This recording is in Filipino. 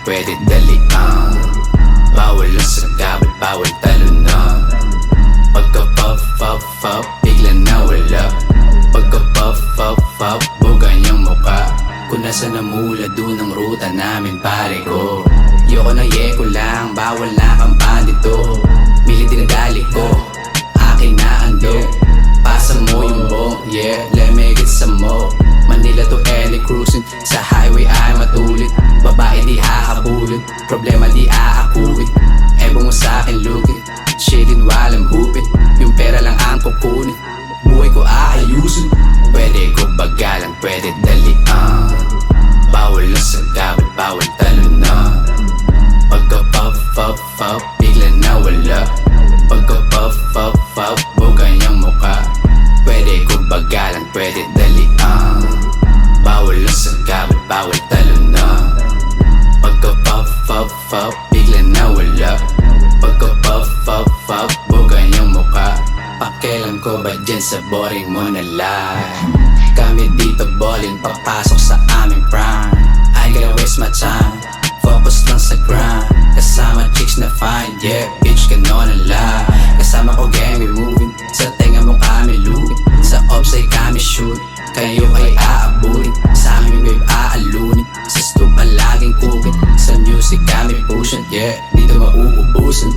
pwede dalian. Bawal lang sa gabal, bawal talunan. Pagka puff, puff, puff, bigla nawala. Pagka puff, puff, puff, buga niyang mukha. Kung nasa namula dun ang ruta namin pare ko. Yoko na yeko lang, bawal na kang bandito. Mili dinadali ko, akin na ando. Pasa mo yung bong, yeah, let me get some more. Manila to LA cruising, sa highway ay matulit. Babae di hahabulin, problema di aakuin. Ebong mo sa'kin lugin, shading walang bupit. Yung pera lang ang kukunin, buhay ko aayusin. Pwede ko bagalan, pwede dalian. Bawal lang sa gabal, bawal talunan. Pagka puff, puff, puff, bigla nawala. Pagka puff, puff, puff, buga niyang mukha. Pwede ko bagalan, pwede dalian. Bawal lang sa gabal, bawal talunan. Pagka puff, puff, puff, bigla nawala. Pagka puff, puff, puff, buga niyang mukha. Pakialam ko ba dyan sa boring mo na life? Kami dito ballin', papasok sa aming prime. I gotta waste my time, focus lang sa grind. Kasama chicks na fine, yeah, bitch ka no na lie. Kasama ko gang, we moving, sa tenga mo kami lugin. Sa ops ay kami shoot, kayo ay aabulin. Sa aming wave aalunin, sa stupa laging cooking. Sa music kami pushing, yeah, dito mauubusan.